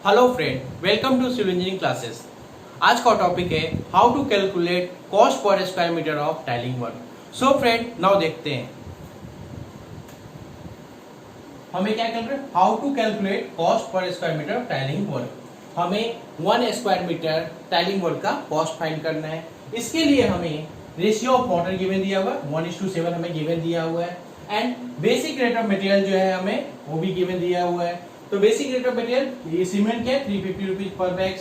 Hello friend, welcome to civil engineering classes. आज का topic है हाउ टू कैलकुलेट कॉस्ट पर square metre of tiling work. So friend, now देखते हैं हमें क्या करना है। हाउ टू कैलकुलेट कॉस्ट पर square metre of tiling work. हमें 1 स्क्वायर मीटर टाइलिंग वर्क का कॉस्ट फाइंड करना है। इसके लिए हमें रेशियो ऑफ वाटर गिवन दिया हुआ है 1:7 हमें गिवन दिया हुआ है and basic rate of material जो है हमें वो भी गिवन दिया हुआ है। तो बेसिक रेट ऑफ मटेरियल ये सीमेंट क्या है 350 रुपीज पर बैग,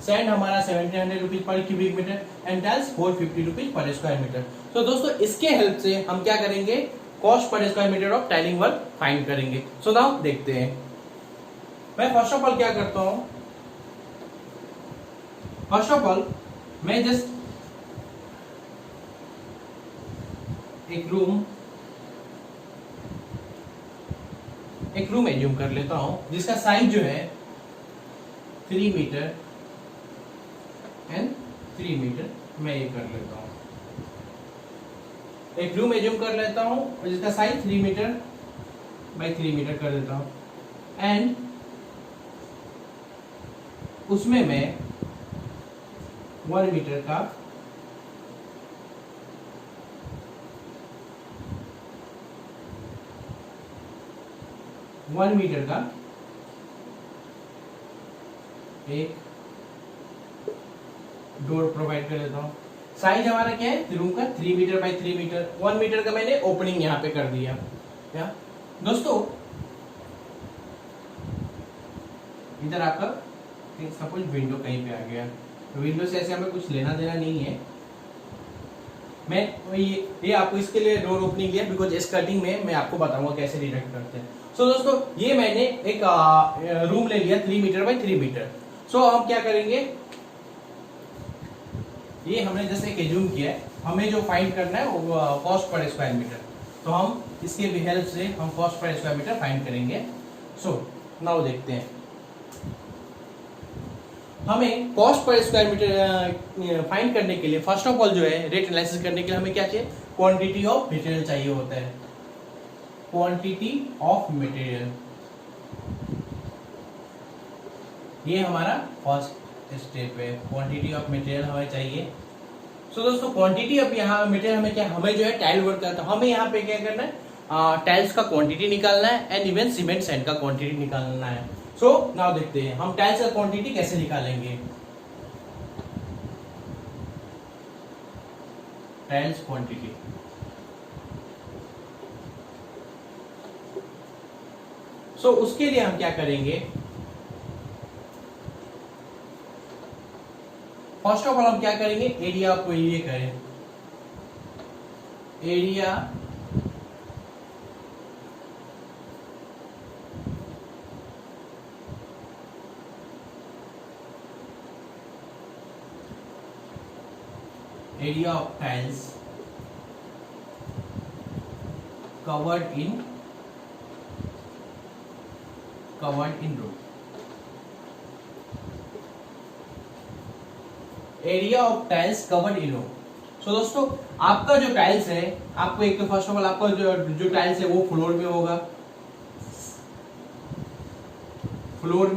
सैंड हमारा 1700 rupees per cubic metre and tiles 450 rupees per square metre. तो दोस्तों इसके हेल्प से हम क्या करेंगे, कॉस्ट पर square metre of tiling work find करेंगे। सो नाउ देखते हैं। मैं फर्स्ट ऑफ ऑल क्या करता हूं, फर्स्ट ऑफ ऑल मैं जस्ट एक रूम एज्यूम कर लेता हूं जिसका साइज जो है 3 मीटर एंड 3 मीटर मैं ये कर लेता हूं। एक रूम एज्यूम कर लेता हूं और जिसका साइज 3 मीटर बाई 3 मीटर कर देता हूं एंड उसमें मैं 1 मीटर का एक डोर प्रोवाइड कर देता हूं। साइज हमारा क्या है रूम का 3 मीटर बाई 3 मीटर, 1 मीटर का मैंने ओपनिंग यहाँ पे कर दिया। क्या दोस्तों, इधर आपका सपोज विंडो कहीं पे आ गया, तो विंडो से ऐसे हमें कुछ लेना देना नहीं है। मैं ये आपको इसके लिए डोर ओपनिंग लिया बिकॉज स्कर्टिंग में मैं आपको बताऊंगा कैसे डिडक्ट करते हैं। सो दोस्तों ये मैंने एक रूम ले लिया 3 मीटर बाई 3 मीटर। सो हम क्या करेंगे, ये हमने जैसे एक एज्यूम किया है, हमें जो फाइंड करना है वो कॉस्ट पर स्क्वायर मीटर। तो हम इसके भी हेल्प से हम cost per square metre find करेंगे। सो नाउ देखते हैं। हमें cost per square metre find करने के लिए फर्स्ट ऑफ ऑल जो है रेट एनालिसिस करने के लिए हमें क्या चाहिए, क्वांटिटी ऑफ मटेरियल चाहिए होता है। क्वांटिटी ऑफ मटेरियल ये हमारा फर्स्ट स्टेप है, क्वांटिटी ऑफ मटेरियल हमें चाहिए। सो दोस्तों क्वांटिटी ऑफ यहाँ मटेरियल हमें क्या, हमें जो है टाइल वर्क करता है, हमें यहाँ पे क्या करना है, टाइल्स का क्वांटिटी निकालना है एंड इवन सीमेंट सैंड का क्वांटिटी निकालना है। सो नाउ देखते हैं हम टाइल्स का क्वांटिटी कैसे निकालेंगे। टाइल्स क्वांटिटी, सो उसके लिए हम क्या करेंगे, फर्स्ट ऑफ ऑल हम क्या करेंगे, एरिया को ये करें, area area of tiles covered in room, area of tiles covered in room. So दोस्तों आपका जो टाइल्स है, आपको एक तो फर्स्ट ऑफ ऑल आपका जो टाइल्स है वो फ्लोर में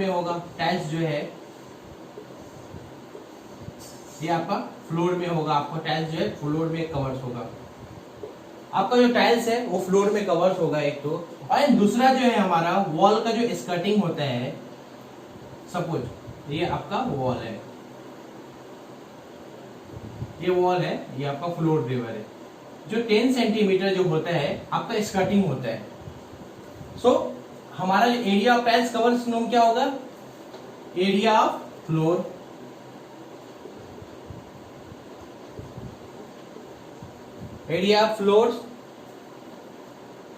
होगा, टाइल्स जो है ये आपका फ्लोर में होगा, आपका टाइल्स जो है फ्लोर में कवर्स होगा। आपका जो टाइल्स है वो फ्लोर में कवर्स होगा एक तो, और दूसरा जो है हमारा वॉल का जो स्कर्टिंग होता है, सपोज ये आपका वॉल है, ये वॉल है, ये आपका फ्लोर ड्रेवर है, जो 10 सेंटीमीटर जो होता है आपका स्कर्टिंग होता है। सो हमारा जो एरिया ऑफ टाइल्स कवर्स नोम क्या होगा, area of floor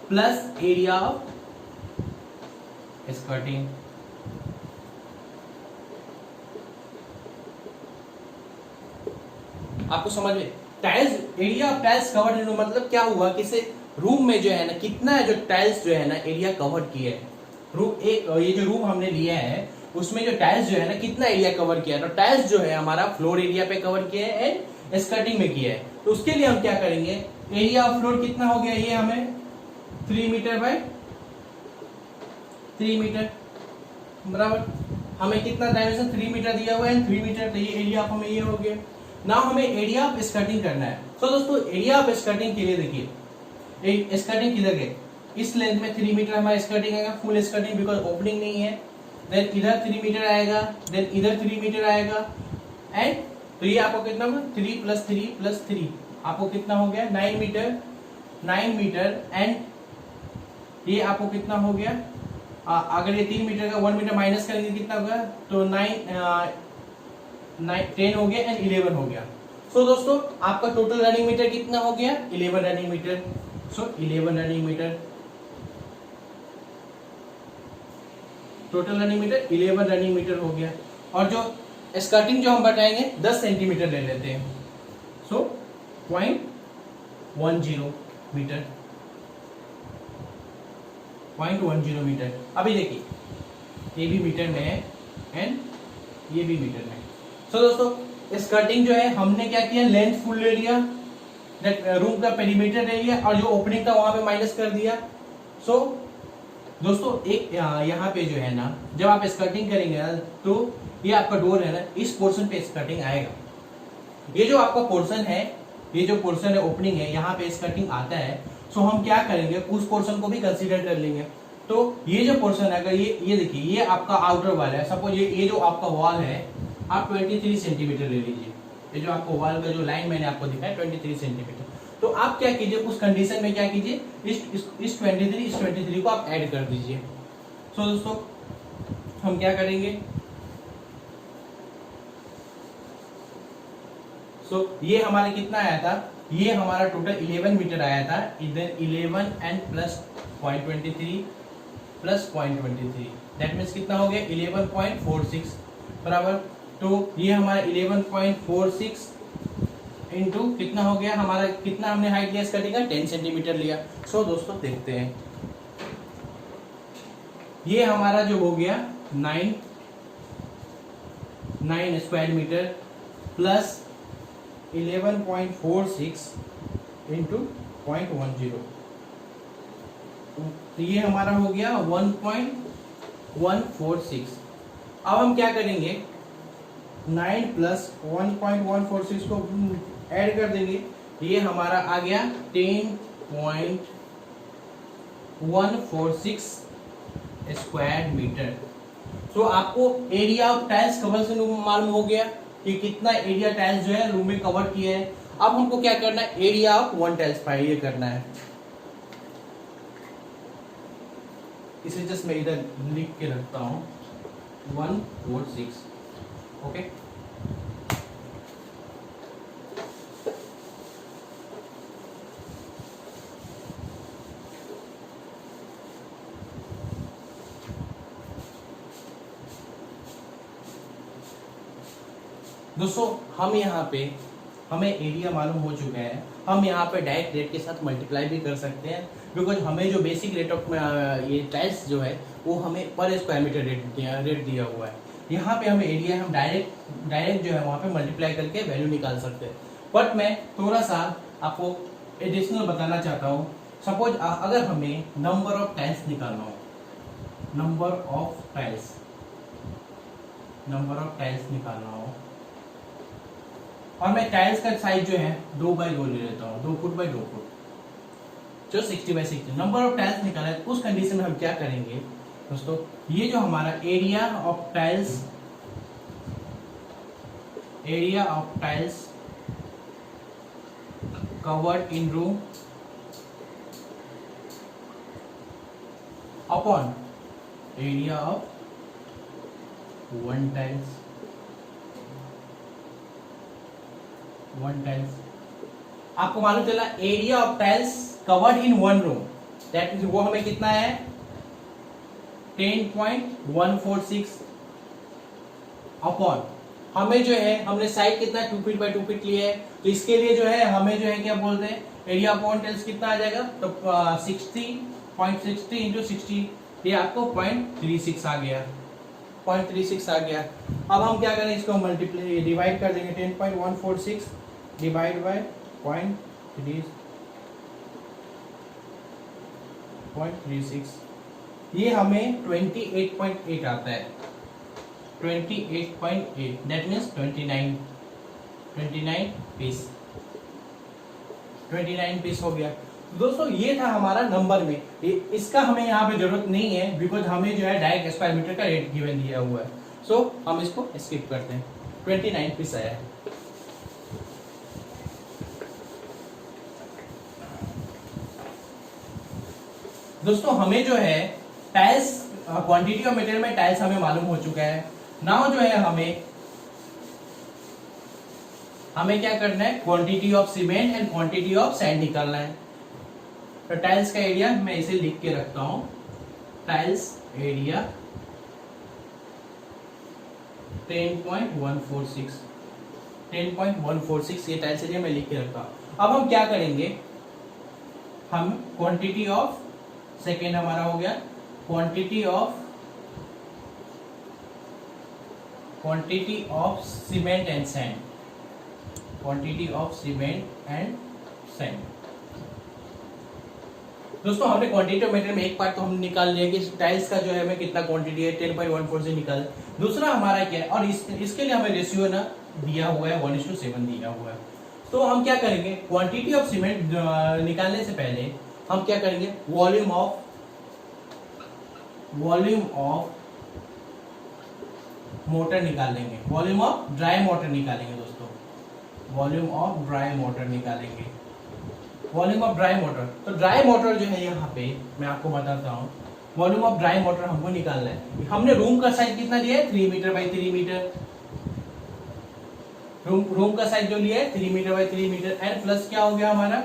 plus area of skirting. आपको समझ में, tiles area of tiles covered in room मतलब क्या हुआ कि से रूम में जो है ना कितना जो टाइल्स जो है ना एरिया कवर्ड किया है, रूम एक ये जो रूम हमने लिया है उसमें जो टाइल्स जो है ना कितना एरिया कवर किया है, तो टाइल्स जो है हमारा फ्लोर एरिया पे कवर किया है एंड स्कर्टिंग में किया है। तो उसके लिए हम क्या करेंगे, एरिया ऑफ फ्लोर कितना हो गया, ये हमें 3 मीटर बाय 3 मीटर बराबर। हमें कितना डायमेंशन 3 मीटर दिया हुआ है, 3 मीटर, तो ये एरिया ऑफ हमें ये हो गया। नाउ हमें एरिया ऑफ स्कर्टिंग करना है। सो दोस्तों एरिया ऑफ स्कर्टिंग के लिए देखिए स्कर्टिंग किधर गए, इस लेंथ में 3 मीटर हमारा स्कर्टिंग आएगा, फुल स्कर्टिंग बिकॉज ओपनिंग नहीं है। देन इधर 3 मीटर आएगा, देन इधर 3 मीटर आएगा, एंड तो ये आपको कितना होगा 3 + 3 + 3 आपको कितना हो गया 9 मीटर, 9 मीटर। एंड ये आपको कितना हो गया, अगर ये 3 मीटर का 1 मीटर माइनस करेंगे कितना होगा, तो 10 हो गया एंड 11 हो गया। सो दोस्तों आपका टोटल रनिंग मीटर कितना हो गया 11 running metre. So 11 running metre, total running metre 11 running metre हो गया। और जो स्कर्टिंग जो हम बताएंगे 10 सेंटीमीटर ले लेते हैं। सो 0.10 मीटर, 0.10 मीटर। अभी देखिए ये भी मीटर में है एंड ये भी मीटर में। सो दोस्तों स्कर्टिंग जो है हमने क्या किया, लेंथ फुल ले लिया, रूम का पेरीमीटर ले लिया और जो ओपनिंग था वहां पे माइनस कर दिया। सो दोस्तों एक यहाँ पे जो है ना, जब आप स्कर्टिंग करेंगे ना तो ये आपका डोर है ना, इस पोर्शन पे स्कर्टिंग आएगा। ये जो आपका पोर्शन है, ये जो पोर्शन है ओपनिंग है, यहाँ पे स्कर्टिंग आता है। सो हम क्या करेंगे, उस पोर्शन को भी कंसीडर कर लेंगे। तो ये जो पोर्शन है, अगर ये देखिए ये आपका आउटर वॉल है, सपोज ये जो आपका वॉल है आप 23 सेंटीमीटर ले लीजिए। ये जो आपको वॉल का जो लाइन मैंने आपको दिखाया 23 सेंटीमीटर। तो आप क्या कीजिए, उस कंडीशन में क्या कीजिए, इस 23 को आप ऐड कर दीजिए। सो दोस्तों हम क्या करेंगे, ये हमारा कितना आया था, ये हमारा टोटल 11 मीटर आया था। इधर 11 and plus 0.23 plus 0.23 that means कितना हो गया 11.46 बराबर। तो ये हमारा 11.46 इंटू कितना हो गया, हमारा कितना हमने हाइट लिया स्कर्टिंग का 10 सेंटीमीटर लिया। सो दोस्तों देखते हैं, ये हमारा जो हो गया 9 स्क्वायर मीटर प्लस 11.46 इंटू 0.10, तो ये हमारा हो गया 1.146। अब हम क्या करेंगे, 9 प्लस 1.146 को ऐड कर देंगे, ये हमारा आ गया 10.146 स्क्वायर मीटर। तो आपको एरिया ऑफ टाइल्स कवर से मालूम हो गया कि कितना एरिया टाइल्स जो है रूम में कवर किया है। अब हमको क्या करना है, एरिया ऑफ वन टाइल्स पाई ये करना है। इसे जस्ट मैं इधर लिख के रखता हूं 146। ओके दोस्तों हम यहाँ पे हमें एरिया मालूम हो चुका है, हम यहाँ पे डायरेक्ट रेट के साथ मल्टीप्लाई भी कर सकते हैं, बिकॉज हमें जो बेसिक रेट ऑफ ये टाइल्स जो है वो हमें पर स्क्वायर मीटर रेट दिया हुआ है। यहाँ पे हमें एरिया हम डायरेक्ट जो है वहाँ पे मल्टीप्लाई करके वैल्यू निकाल सकते हैं। बट मैं थोड़ा सा आपको एडिशनल बताना चाहता हूँ। सपोज अगर हमें नंबर ऑफ टाइल्स निकालना हो, नंबर ऑफ टाइल्स निकालना हो, और मैं टाइल्स का साइज जो है 2 बाई 2 ले लेता हूँ, 2 फुट बाई 2 फुट, जो 60 बाई 60 नंबर ऑफ टाइल्स निकाला है। उस कंडीशन में हम क्या करेंगे दोस्तों, ये जो हमारा area of tiles covered in room upon area of one tiles आपको मालूम चला area of tiles covered in one room, that means वो हमें कितना है 10.146 अपॉन हमें जो है हमने साइड कितना 2 फीट बाई 2 फीट लिया है। तो इसके लिए जो है हमें जो है क्या बोलते हैं, एरिया ऑफ वन टाइल्स कितना आ जाएगा, तो 60.60 इंटू 60, ये आपको 0.36 आ गया, 0.36 आ गया। अब हम क्या करें, इसको मल्टीप्लाई डिवाइड कर देंगे, 10.146 डिवाइड बाय 0.36, ये हमें 28.8 आता है। 28.8 दैट मीन्स 29 पीस 29 पीस हो गया। दोस्तों ये था हमारा नंबर में, इसका हमें यहाँ पे जरूरत नहीं है बिकॉज हमें जो है डायरेक्ट स्क्वायर मीटर का रेट गिवन दिया हुआ है। सो हम इसको स्किप करते हैं। 29 पीस आया है। दोस्तों हमें जो है टाइल्स क्वांटिटी ऑफ मटेरियल में टाइल्स हमें मालूम हो चुका है। नाउ जो है हमें क्या करना है, quantity of cement and quantity of sand निकालना है। तो टाइल्स का एरिया मैं इसे लिख के रखता हूं, टाइल्स एरिया 10.146 ये टाइल्स एरिया मैं लिख के रखता हूं। अब हम क्या करेंगे, हम क्वांटिटी ऑफ सेकेंड हमारा हो गया, quantity of cement and sand, quantity of cement and sand. दोस्तों हमने क्वांटिटी ऑफ मटेरियल में एक पार्ट तो हमने निकाल लिया कि टाइल्स का जो है हमें कितना क्वांटिटी है 10.14 से निकाल। दूसरा हमारा क्या है, और इसके लिए हमें रेशियो ना दिया हुआ है 1:7 दिया हुआ है। तो हम क्या करेंगे, क्वांटिटी ऑफ सीमेंट निकालने से पहले हम क्या करेंगे, वॉल्यूम ऑफ मोटर निकाल लेंगे, वॉल्यूम ऑफ ड्राई मोटर निकालेंगे। दोस्तों वॉल्यूम ऑफ ड्राई मोटर निकालेंगे, वॉल्यूम ऑफ ड्राई मोटर। तो ड्राई मोटर जो है यहाँ पे मैं आपको बताता हूँ, वॉल्यूम ऑफ ड्राई मोटर हमको निकालना है। हमने रूम का साइज कितना लिया है, 3 मीटर बाई 3 मीटर। रूम का साइज जो लिया है 3 metre by 3 metre and plus क्या हो गया हमारा,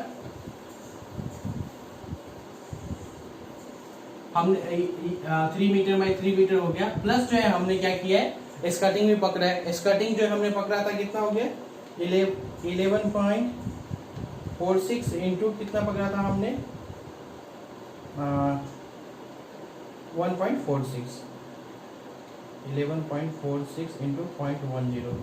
हमने 3 मीटर बाई 3 मीटर हो गया। प्लस जो है हमने क्या किया है, स्कर्टिंग भी पकड़ा है। स्कर्टिंग जो हमने पकड़ा था कितना हो गया, 11.46 इंटू कितना पकड़ा था हमने, 1.46, 11.46 इंटू 0.10,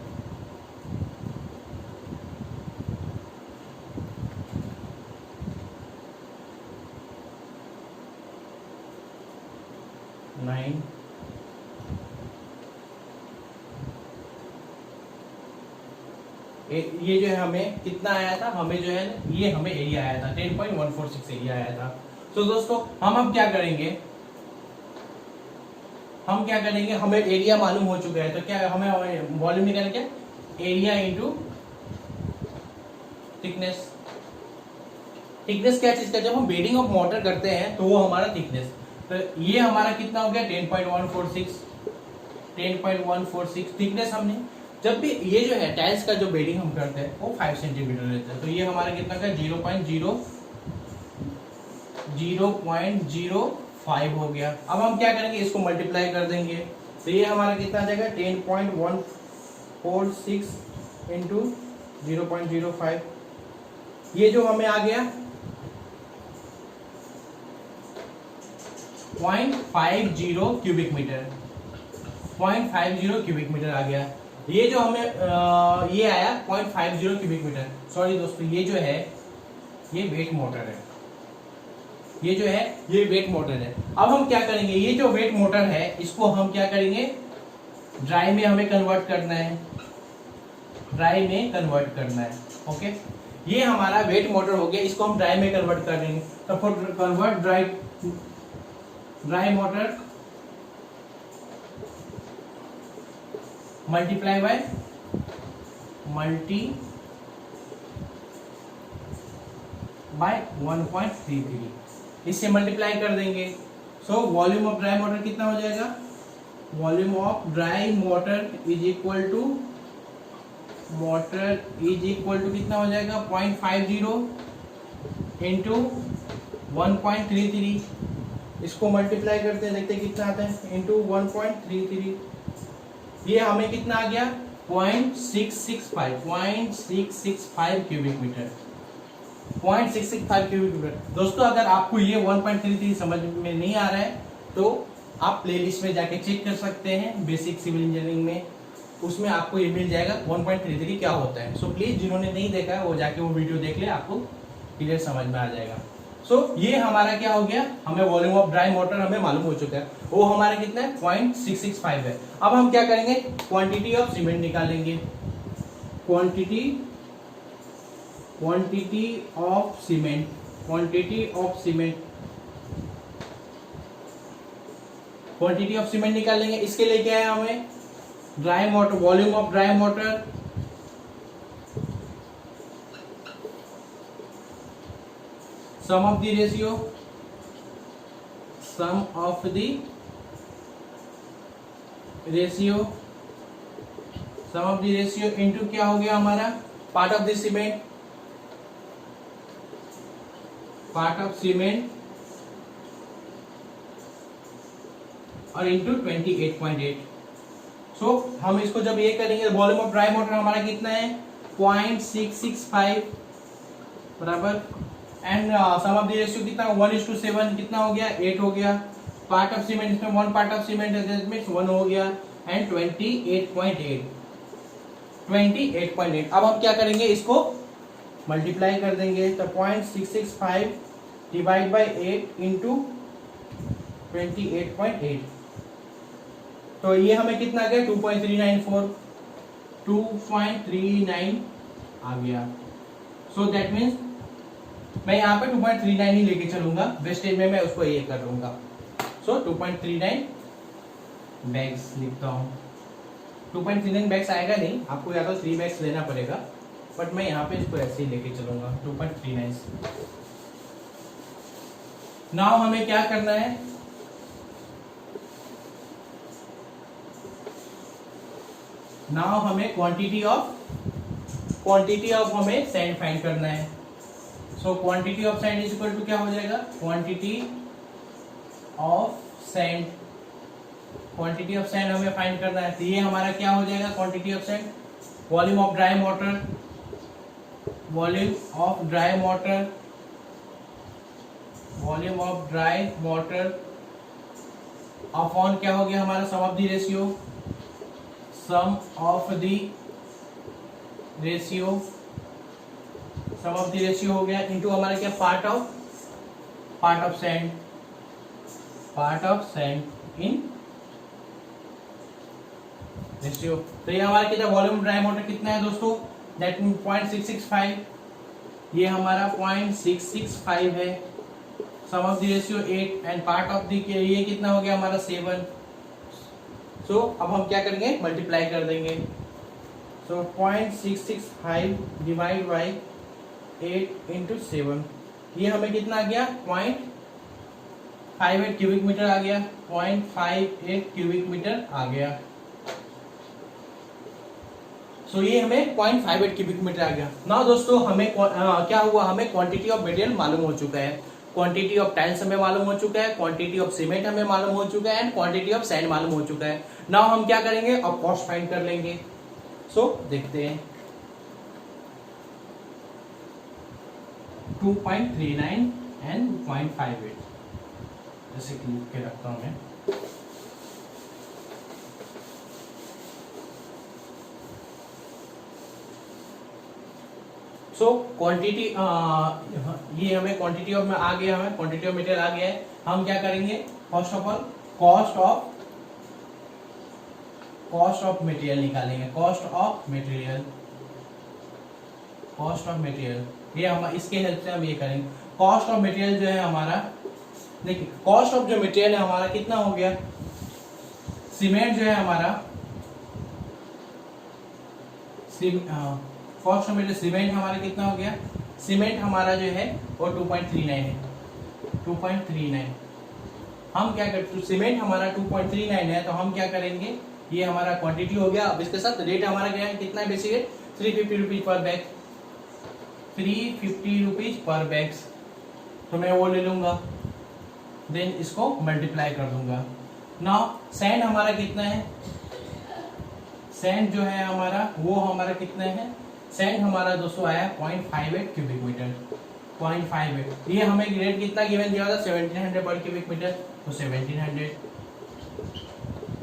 ये जो है हमें कितना आया था, हमें जो है ये हमें एरिया आया था 10.146 एरिया आया था। तो दोस्तों हम अब क्या करेंगे, हमें एरिया मालूम हो चुका है। तो क्या हमें वॉल्यूम निकालना, क्या एरिया इंटू थिकनेस। थिकनेस क्या चीज का, जब हम बेडिंग ऑफ मोटर करते हैं तो वो हमारा थिकनेस। तो ये हमारा कितना हो गया 10.146 थिकनेस। हमने जब भी ये जो है टाइल्स का जो बेडिंग हम करते हैं वो 5 सेंटीमीटर रहता है। तो ये हमारा कितना का 0.05 हो गया। अब हम क्या करेंगे, इसको मल्टीप्लाई कर देंगे। तो ये हमारा कितना आ जाएगा 10.146 इंटू 0.05। ये जो हमें आ गया 0.50 क्यूबिक मीटर, 0.50 क्यूबिक मीटर आ गया। ये जो हमें ये आया 0.50 क्यूबिक मीटर। सॉरी दोस्तों, ये जो है ये वेट मोटर है, ये जो है ये वेट मोटर है। अब हम क्या करेंगे, ये जो वेट मोटर है इसको हम क्या करेंगे, ड्राई में हमें कन्वर्ट करना है, ड्राई में कन्वर्ट करना है। ओके, ये हमारा वेट मोटर हो गया, इसको हम ड्राई में कन्वर्ट कर देंगे। तो for convert dry mortar multiply by 1.33, इससे मल्टीप्लाई कर देंगे। So volume of dry mortar कितना हो जाएगा, volume of dry mortar is equal to कितना हो जाएगा 0.50 इंटू 1.33। इसको मल्टीप्लाई करते हैं, देखते हैं कितना आता है, इंटू 1.33। ये हमें कितना आ गया 0.665 क्यूबिक मीटर, 0.665 क्यूबिक मीटर। दोस्तों अगर आपको ये 1.33 समझ में नहीं आ रहा है तो आप प्लेलिस्ट में जाके चेक कर सकते हैं, बेसिक सिविल इंजीनियरिंग में, उसमें आपको ये मिल जाएगा 1.33 क्या होता है। सो प्लीज जिन्होंने नहीं देखा है वो जाके वो वीडियो देख ले, आपको क्लियर समझ में आ जाएगा। सो ये हमारा क्या हो गया, हमें वॉल्यूम ऑफ ड्राई वाटर हमें मालूम हो चुका है, वो हमारा कितना है 0.665 है। अब हम क्या करेंगे, क्वांटिटी ऑफ सीमेंट निकालेंगे। Quantity of cement, quantity of cement निकालेंगे। इसके लिए क्या है, हमें dry water, volume of dry water sum of the ratio into क्या हो गया हमारा, पार्ट ऑफ द सीमेंट और इंटू 28.8। सो हम इसको जब ये करेंगे, वॉल्यूम ऑफ ड्राई वाटर हमारा कितना है 0.665 बराबर, and sum of the ratio कितना 1:7 कितना हो गया 8 हो गया। पार्ट ऑफ सीमेंट, इसमें 1 पार्ट ऑफ सीमेंट है, दैट मींस 1 हो गया, एंड 28.8। अब हम क्या करेंगे, इसको मल्टीप्लाई कर देंगे, तो 0.665 डिवाइड बाय 8 इंटू 28.8, तो ये हमें कितना आ गया 2.39 आ गया। सो दैट मीन्स मैं यहाँ पे 2.39 ही लेके चलूंगा, वेस्टेज में मैं उसको ये कर लूंगा। सो 2.39 बैग्स लिखता हूँ। 2.39 बैग्स आएगा नहीं, आपको या तो 3 बैग्स लेना पड़ेगा, बट मैं यहाँ पे इसको ऐसे ही लेके चलूंगा 2.39। नाउ हमें क्या करना है, नाउ हमें क्वांटिटी ऑफ हमें सैंड फाइंड करना है। So quantity of sand is equal to क्या हो जाएगा, क्वांटिटी ऑफ सैंड हमें फाइंड करना है, तो ये हमारा क्या हो जाएगा, quantity of sand, volume of dry water upon क्या हो गया हमारा, सम ऑफ द रेशियो हो गया, इनटू हमारा क्या part of sand in ratio. तो ये हमारा कितना वॉल्यूम ड्राई वाटर कितना है दोस्तों, दैट मीन 0.665, ये हमारा 0.665 है, sum of the ratio 8 and part of the ये कितना हो गया हमारा 7। सो अब हम क्या करेंगे, मल्टीप्लाई कर देंगे। सो 0.665 डिवाइड बाई 8 इंटू 7, ये हमें कितना आ गया 0.58 क्यूबिक मीटर आ गया, 0.58 क्यूबिक मीटर आ गया। सो ये हमें 0.58 क्यूबिक मीटर आ गया। ना दोस्तों हमें क्या हुआ, हमें क्वांटिटी ऑफ मटेरियल मालूम हो चुका है, क्वांटिटी ऑफ टाइल्स हमें मालूम हो चुका है, क्वांटिटी ऑफ सीमेंट हमें मालूम हो चुका है, एंड क्वांटिटी ऑफ सैंड मालूम हो चुका है। नाउ हम क्या करेंगे, अब कॉस्ट फाइंड कर लेंगे। सो देखते हैं 2.39 एंड 0.58 जैसे कि लिख के रखता हूं मैं। सो क्वांटिटी ये हमें क्वांटिटी ऑफ में आ गया, हमें क्वांटिटी ऑफ मटेरियल आ गया है। हम क्या करेंगे, first of all cost of material निकालेंगे, कॉस्ट ऑफ मटेरियल ये हम इसके हेल्प से हम ये करेंगे। कॉस्ट ऑफ मटेरियल जो है हमारा, देखिए कॉस्ट ऑफ जो मटेरियल है हमारा कितना हो गया, सीमेंट जो है हमारा कॉस्ट ऑफ मटेरियल सीमेंट हमारा कितना हो गया, सीमेंट हमारा जो है वो 2.39 है, 2.39। हम क्या करते, सीमेंट हमारा 2.39 है, तो हम क्या करेंगे, ये हमारा क्वांटिटी हो गया। अब इसके साथ रेट हमारा क्या है, कितना है basically 350 rupees per bag, 350 rupees per bags, तो मैं वो ले लूंगा, देन इसको मल्टीप्लाई कर दूंगा। नाउ सैंड हमारा कितना है, सैंड जो है हमारा वो हमारा कितना है, सैंड हमारा दोस्तों आया 0.58 क्यूबिक मीटर, 0.58। ये हमें रेट कितना गिवन दिया था 1700 पर क्यूबिक मीटर, तो 1700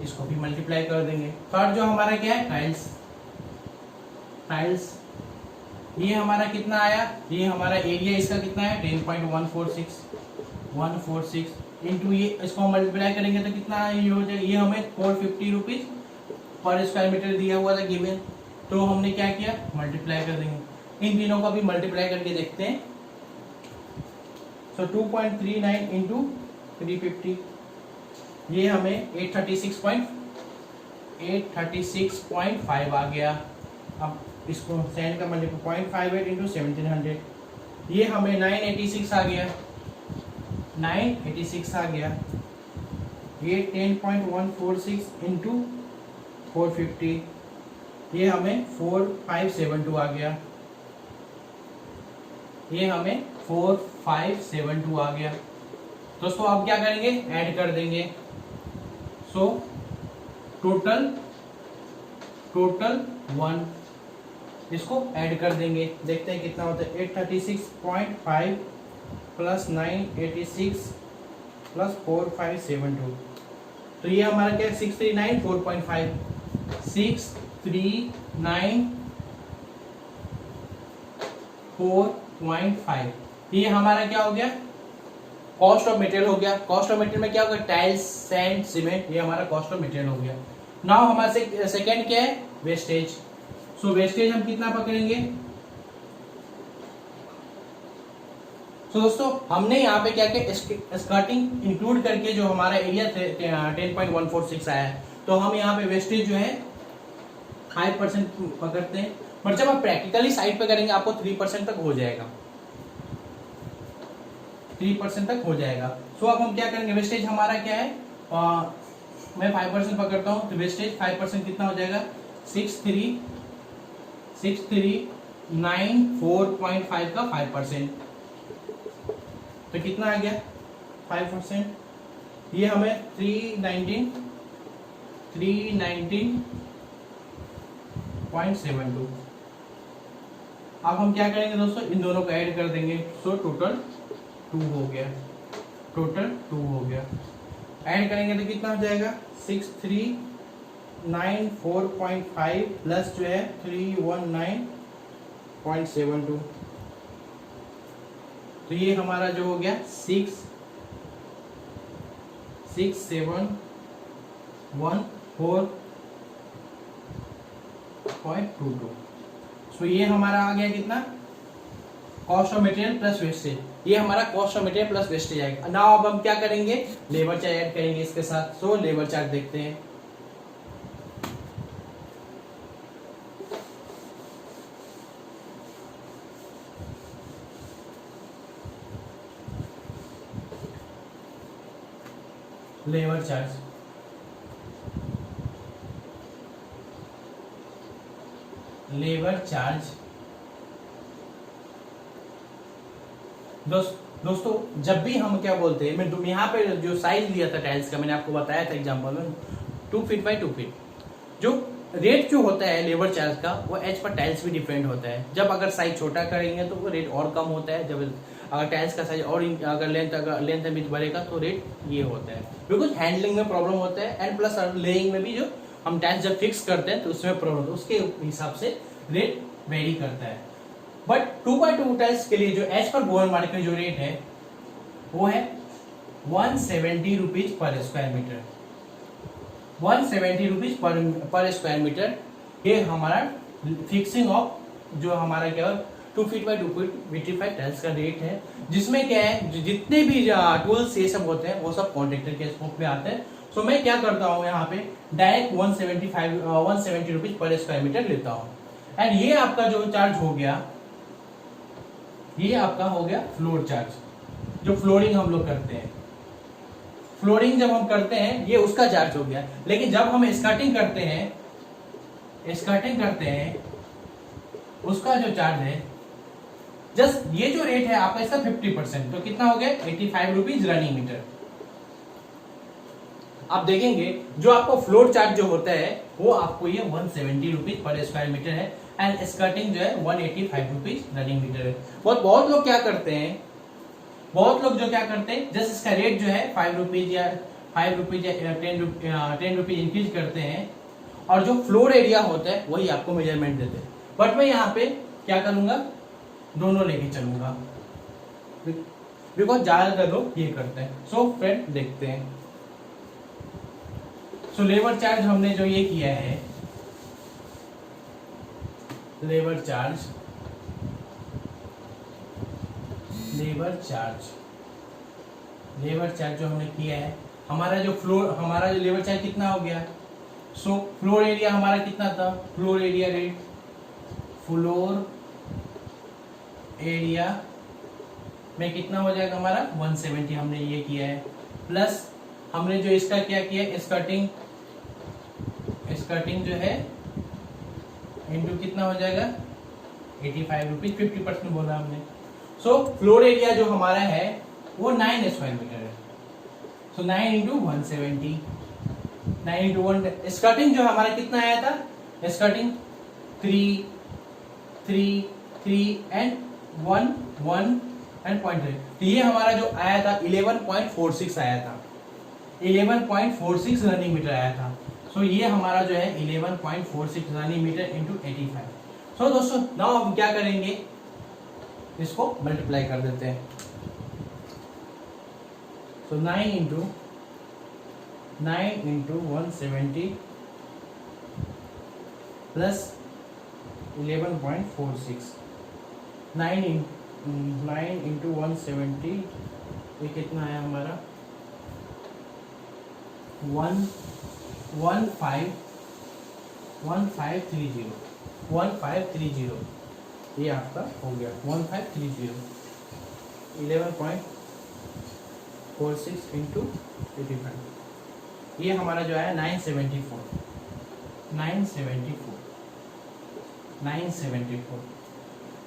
इसको भी मल्टीप्लाई कर देंगे। थर्ड जो हमारा क्या है, टाइल्स ये हमारा कितना आया, ये हमारा एरिया इसका कितना है 10.146 इंटू ये, इसको हम मल्टीप्लाई करेंगे तो कितना ये हो जाएगा, ये हमें 450 रुपीज पर स्क्वायर मीटर दिया हुआ था गिवन। तो हमने क्या किया, मल्टीप्लाई कर देंगे, इन तीनों को भी मल्टीप्लाई करके देखते हैं। सो 2.39 इंटू 350, ये हमें 836.5 आ गया। अब इसको सेंड का मल्टीप्लाई 0.58 इंटू 1700, ये हमें 986 आ गया, 986 आ गया। ये 10.146 इंटू 450, ये हमें 4572 आ गया, ये हमें 4572 आ गया। दोस्तों अब क्या करेंगे, ऐड कर देंगे। सो टोटल 1, इसको ऐड कर देंगे, देखते हैं कितना होता है। 836.5 प्लस 986 प्लस 4572, तो ये हमारा क्या है 639.4.5, 639.4.5। ये हमारा क्या हो गया, कॉस्ट ऑफ मटेरियल हो गया। कॉस्ट ऑफ मटेरियल में क्या होगा, टाइल्स, सैंड, सीमेंट, ये हमारा कॉस्ट ऑफ मटेरियल हो गया। नाउ हमारा सेकेंड क्या है, वेस्टेज। सो वेस्टेज हम कितना पकड़ेंगे। सो दोस्तों हमने यहाँ पे क्या किया, स्कर्टिंग इंक्लूड करके जो हमारा एरिया 10.146 आया है, तो हम यहाँ पे वेस्टेज जो है 5% पकड़ते हैं, पर जब आप प्रैक्टिकली साइड पे करेंगे आपको 3% तक हो जाएगा, 3% तक हो जाएगा। सो अब हम क्या करेंगे, वेस्टेज हमारा क्या है, मैं 5% पकड़ता हूँ, तो वेस्टेज 5% कितना हो जाएगा, 6394.5 का 5%, तो कितना आ गया 5%, ये हमें 319.72। अब हम क्या करेंगे दोस्तों, इन दोनों को ऐड कर देंगे। सो टोटल 2 हो गया, ऐड करेंगे तो कितना हो जाएगा 6394.5 प्लस जो है 319.72, तो ये हमारा जो हो गया 6714.22। सो ये हमारा आ गया कितना, cost of material plus wastage, ये हमारा cost of material plus wastage आएगा। नाउ अब हम क्या करेंगे, लेबर चार्ज ऐड करेंगे इसके साथ। सो लेबर चार्ज देखते हैं। लेबर चार्ज, दोस्तों जब भी हम क्या बोलते हैं, मैं यहाँ पे जो साइज लिया था टाइल्स का, मैंने आपको बताया था एग्जांपल में 2 फीट बाई 2 फीट, जो रेट जो होता है लेबर चार्ज का वो एज पर टाइल्स भी डिफरेंट होता है। जब अगर साइज छोटा करेंगे तो वो रेट और कम होता है, जब अगर टाइल्स का साइज और अगर लेंथ में बढ़ेगा तो रेट ये होता है, बिकॉज हैंडलिंग में प्रॉब्लम होता है, एंड प्लस लेइंग में भी जो हम टाइल्स जब फिक्स करते हैं तो उसमें प्रॉब्लम होता है, उसके हिसाब से रेट वेरी करता है। बट 2x2 टाइल्स के लिए जो एज पर गोवन मार्केट में जो रेट है वो है 170 rupees per square metre, 170 rupees per square metre. ये हमारा फिक्सिंग ऑफ जो हमारा क्या 2 feet by 2 feet vitrified tiles का रेट है, जिसमें क्या है जितने भी टूल्स ये सब होते हैं वो सब कॉन्ट्रैक्टर के स्कोप में आते हैं। सो मैं क्या करता हूँ यहाँ पे direct 170 rupees per square metre लेता हूँ। एंड ये आपका जो चार्ज हो गया, ये आपका हो गया फ्लोर चार्ज, जो फ्लोरिंग हम लोग करते हैं, फ्लोरिंग जब हम करते हैं ये उसका चार्ज हो गया। लेकिन जब हम स्कर्टिंग करते हैं उसका जो चार्ज है, जस्ट ये जो रेट है आपका इसका 50%, तो कितना हो गया 85 रुपीज रनिंग मीटर। आप देखेंगे जो आपको फ्लोर चार्ज जो होता है वो आपको ये 170 रुपीज पर स्क्वायर मीटर है, एंड स्कर्टिंग जो है 185 रुपीज रनिंग मीटर है। बहुत लोग क्या करते हैं, जस्ट इसका रेट जो है 5 रुपीज या 10 रुपीज इंक्रीज करते हैं, और जो फ्लोर एरिया होता है वही आपको मेजरमेंट देते हैं। बट मैं यहाँ पे क्या करूंगा, दोनों लेके चलूंगा, बिकॉज ज्यादातर लोग ये करते हैं। सो फ्रेंड देखते हैं। सो लेबर चार्ज हमने जो ये किया है, लेबर चार्ज जो हमने किया है, हमारा जो लेबर चार्ज कितना हो गया। सो फ्लोर एरिया हमारा कितना था, फ्लोर एरिया में कितना हो जाएगा हमारा 170, हमने ये किया है, प्लस हमने जो इसका क्या किया, स्कर्टिंग जो है इनटू कितना हो जाएगा 85 रुपीज, 50% बोला हमने। सो फ्लोर एरिया जो हमारा है वो 9 स्क्वायर मीटर है। सो 9 इंटू 170, 9 इंटू 1। स्कर्टिंग जो हमारा कितना आया था, स्कर्टिंग 3 एंड 1 एंड 0.3, तो ये हमारा जो आया था 11.46 आया था, 11.46 रनिंग मीटर आया था। सो ये हमारा जो है 11.46 रनिंग मीटर इंटू 85। सो दोस्तों नाउ हम क्या करेंगे, इसको मल्टीप्लाई कर देते हैं। सो 9 इंटू 170 प्लस 11.46, 9 इंटू 170, ये कितना है हमारा 1530, ये आपका हो गया 1530, 11.46 इंटू 85, ये हमारा जो है 974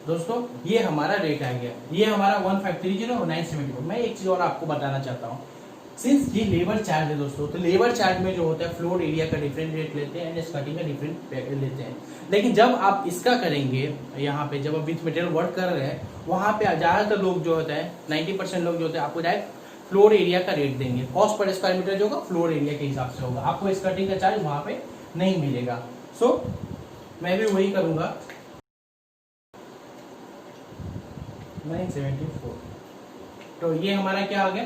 दोस्तों, ये हमारा रेट आ गया। ये हमारा 1530 और 974। मैं एक चीज और आपको बताना चाहता हूँ, सिंस ये लेबर चार्ज है दोस्तों, तो लेबर चार्ज में जो होता है फ्लोर एरिया का डिफरेंट रेट लेते हैं एंड स्कर्टिंग का डिफरेंट लेते हैं। लेकिन जब आप इसका करेंगे, यहाँ पे जब आप विथ मटेरियल वर्क कर रहे हैं, वहां पे ज्यादातर लोग जो होता है 90% लोग जो होते हैं आपको डायरेक्ट फ्लोर एरिया का रेट देंगे। कॉस्ट पर स्क्वायर मीटर जो होगा फ्लोर एरिया के हिसाब से होगा, आपको स्कर्टिंग का चार्ज वहां पे नहीं मिलेगा। सो मैं भी वही करूंगा, 974, तो ये हमारा क्या आ गया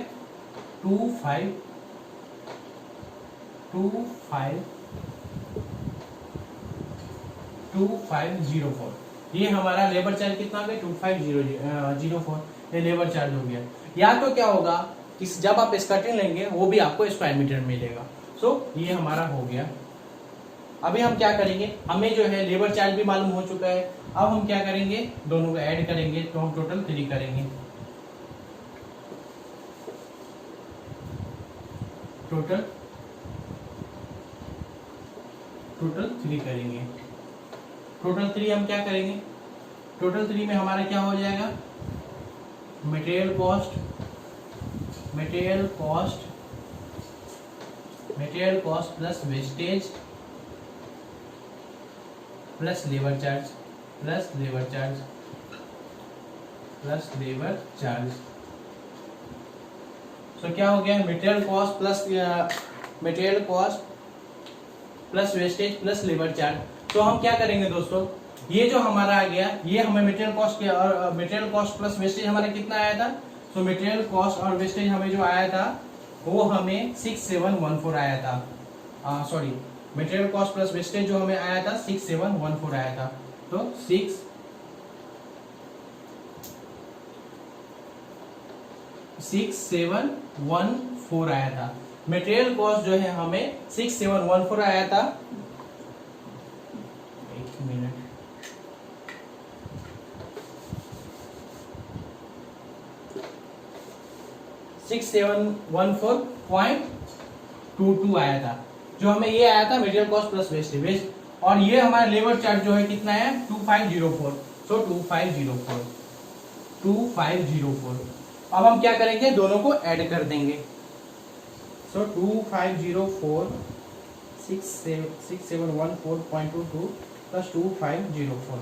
2504। ये हमारा लेबर चार्ज कितना हो गया 2504, ये लेबर चार्ज हो गया। या तो क्या होगा कि जब आप स्कर्टिंग लेंगे वो भी आपको स्क्वायर मीटर मिलेगा। सो ये हमारा हो गया। अभी हम क्या करेंगे, हमें जो है लेबर चार्ज भी मालूम हो चुका है, अब हम क्या करेंगे दोनों को ऐड करेंगे, तो हम टोटल 3 करेंगे, टोटल 3 करेंगे। टोटल 3 हम क्या करेंगे, टोटल 3 में हमारा क्या हो जाएगा, material cost plus wastage plus labour charge. So क्या हो गया, material cost plus wastage plus labour charge. तो हम क्या करेंगे दोस्तों, ये जो हमारा आ गया, ये हमें मटेरियल कॉस्ट प्लस वेस्टेज हमारा कितना आया था। सो मटेरियल कॉस्ट और वेस्टेज हमें जो आया था वो हमें 6714 आया था। Sorry, material cost plus wastage जो हमें आया था 6714 आया था। तो 6714 आया था। मटेरियल कॉस्ट जो है हमें 6714 आया था। एक मिनट, $6714.22 आया था, जो हमें ये आया था मटेरियल कॉस्ट प्लस वेस्ट। और ये हमारा लेबर चार्ज जो है कितना है 2504। सो 2504। अब हम क्या करेंगे, दोनों को ऐड कर देंगे। सो 2504 6714.22 प्लस 2504,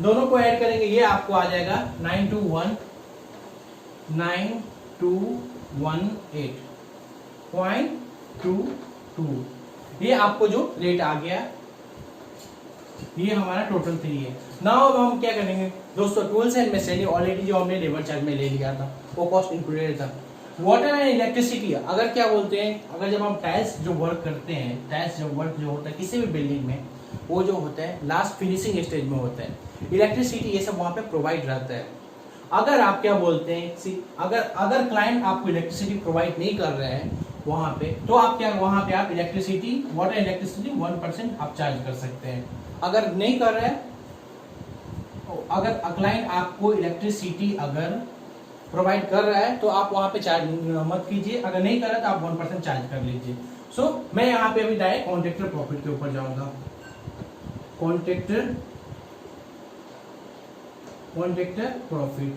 दोनों को ऐड करेंगे, ये आपको आ जाएगा 9218.22। ये आपको जो रेट आ गया ये हमारा टोटल 3 है। नाउ अब हम क्या करेंगे दोस्तों, टूल्स एंड मशीनरी ऑलरेडी जो हमने लेबर चार्ज में ले लिया था वो कॉस्ट इंक्लूडेड था। वाटर एंड इलेक्ट्रिसिटी, अगर क्या बोलते हैं, अगर जब हम टाइल्स जो वर्क करते हैं, टाइल्स जो वर्क जो होता है किसी भी बिल्डिंग में, वो जो होता है लास्ट फिनिशिंग स्टेज में होता है, इलेक्ट्रिसिटी ये सब वहाँ पे प्रोवाइड रहता है। अगर आप क्या बोलते हैं, अगर क्लाइंट आपको इलेक्ट्रिसिटी प्रोवाइड नहीं कर रहे हैं वहाँ पे, तो आप क्या वहाँ पे आप इलेक्ट्रिसिटी, वाटर इलेक्ट्रिसिटी 1% आप चार्ज कर सकते हैं। अगर नहीं कर रहे हैं, अगर क्लाइंट आपको इलेक्ट्रिसिटी अगर प्रोवाइड कर रहा है तो आप वहाँ पे चार्ज मत कीजिए, अगर नहीं कर रहा तो आप 1% चार्ज कर लीजिए। सो मैं यहाँ पे अभी डायरेक्ट कॉन्ट्रैक्टर प्रॉफिट के ऊपर जाऊंगा। कॉन्ट्रैक्टर प्रॉफिट,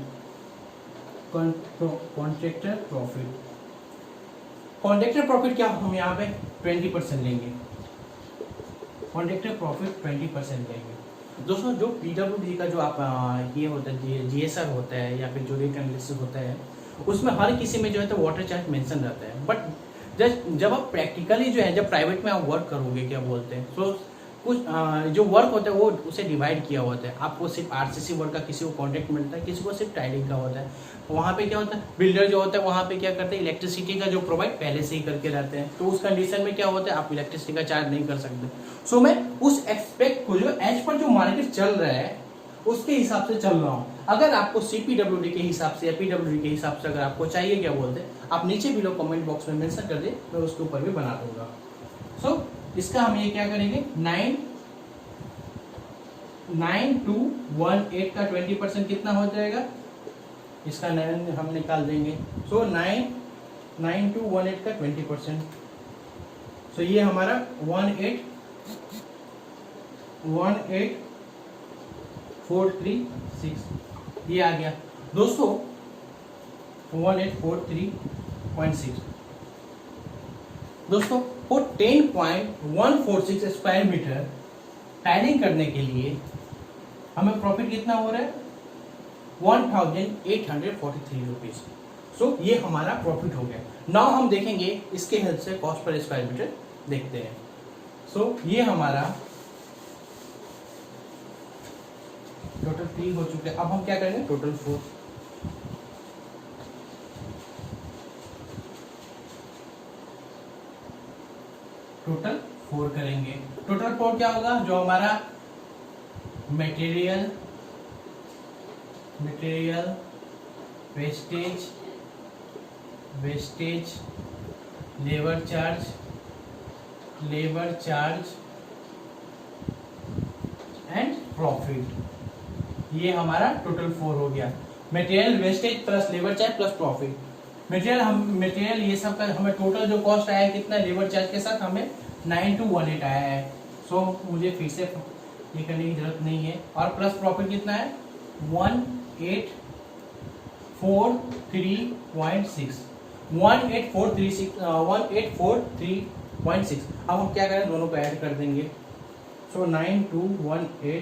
कॉन्ट्रैक्टर प्रॉफिट क्या हम यहाँ पे 20% लेंगे। कॉन्ट्रैक्टर प्रॉफिट 20% लेंगे। दोस्तों जो पीडब्ल्यूडी का जो आप ये होता है, जीएसआर होता है या फिर जो रेट एनालिसिस होता है, उसमें हर किसी में जो है तो वाटर चार्ज मेंशन रहता है। बट जब आप प्रैक्टिकली जो है, जब प्राइवेट में आप वर्क करोगे क्या बोलते हैं, तो कुछ जो वर्क होता है वो उसे डिवाइड किया होता है। आपको सिर्फ आरसीसी वर्क का किसी को कॉन्ट्रैक्ट मिलता है, किसी को सिर्फ टाइलिंग का होता है। वहाँ पे क्या होता है, बिल्डर जो होता है वहाँ पे क्या करते हैं, इलेक्ट्रिसिटी का जो प्रोवाइड पहले से ही करके रहते हैं, तो उस कंडीशन में क्या होता है आप इलेक्ट्रिसिटी का चार्ज नहीं कर सकते। सो मैं उस एक्सपेक्ट को जो एज पर जो मार्केट चल रहा है उसके हिसाब से चल रहा हूँ। अगर आपको सीपीडब्ल्यूडी के हिसाब से या पीडब्ल्यूडी के हिसाब से अगर आपको चाहिए क्या बोलते हैं, आप नीचे भी लोग कमेंट बॉक्स में मेंशन कर दे, मैं उसके ऊपर भी बना दूंगा। सो इसका हम ये क्या करेंगे, 9 to 18 का 20% कितना हो जाएगा, इसका 9 हम निकाल देंगे। सो 9 to 18 का 20%, सो ये हमारा 18436 ये आ गया दोस्तों, 18436 दोस्तों। वो 10.146 स्क्वायर मीटर टाइलिंग करने के लिए हमें प्रॉफिट कितना हो रहा है, 1843 रुपीज। सो ये हमारा प्रॉफिट हो गया। नाउ हम देखेंगे इसके हेल्प से कॉस्ट पर स्क्वायर मीटर देखते हैं। सो ये हमारा टोटल 3 हो चुके हैं। अब हम क्या करेंगे, टोटल 4। टोटल 4 करेंगे। टोटल 4 क्या होगा, जो हमारा material wastage labour charge and profit, ये हमारा टोटल 4 हो गया। Material wastage plus labour charge plus profit. Material ये सब का हमें टोटल जो कॉस्ट आया है कितना, लेबर चार्ज के साथ हमें 9 to 18 आया है। सो मुझे फिर से ये करने की जरूरत नहीं है। और प्लस प्रॉफिट कितना है, 1843.6, 1843.6। अब हम क्या करें, दोनों को ऐड कर देंगे। सो 9 to 18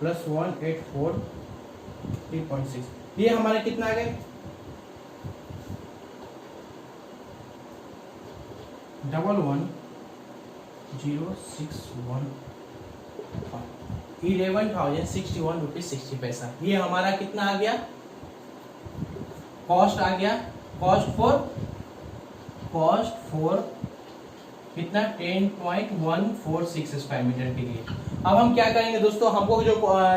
प्लस 1843.6, ये हमारा कितना आ गया, 11061 11,061 रुपीज 60 पैसा। ये हमारा कितना आ गया, कॉस्ट आ गया। कॉस्ट फॉर कितना, 10.146 स्क्वायर मीटर के लिए। अब हम क्या करेंगे दोस्तों, हमको जो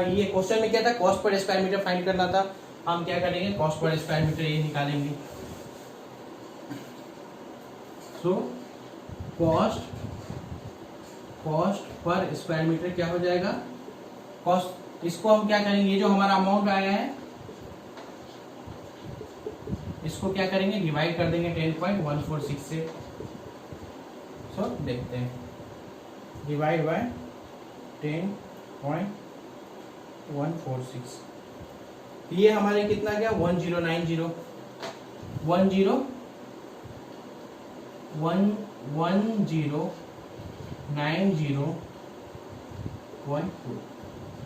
ये क्वेश्चन में क्या था, cost per square metre find करना था। हम क्या करेंगे, कॉस्ट पर स्क्वायर मीटर ये निकालेंगे। सो कॉस्ट पर स्क्वायर मीटर क्या हो जाएगा, कॉस्ट, इसको हम क्या करेंगे, ये जो हमारा अमाउंट आया है इसको क्या करेंगे, डिवाइड कर देंगे 10.146 से। सो देखते हैं, डिवाइड बाय 10.146, ये हमारे कितना गया, 1090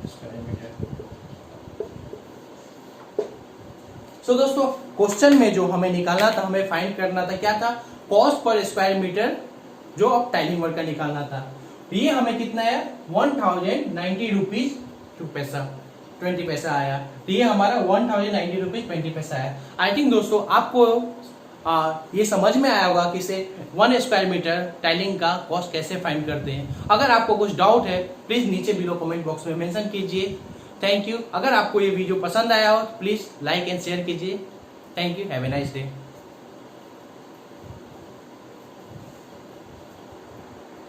स्क्वायर मीटर। सो दोस्तों क्वेश्चन में जो हमें निकालना था, हमें फाइंड करना था क्या था, कॉस्ट पर स्क्वायर मीटर जो अब टाइलिंग वर्क का निकालना था। ये हमें कितना है 1090 रुपीज 2 पैसा 20 पैसा आया। तो ये हमारा 1090 रुपीज 20 पैसा आया। आई थिंक दोस्तों आपको ये समझ में आया होगा कि इसे 1 स्क्वायर मीटर टाइलिंग का कॉस्ट कैसे फाइंड करते हैं। अगर आपको कुछ डाउट है प्लीज नीचे बिलो कमेंट बॉक्स में मेंशन कीजिए। Thank you. अगर आपको ये वीडियो पसंद आया हो तो प्लीज लाइक एंड शेयर कीजिए। Thank you. Have a nice day.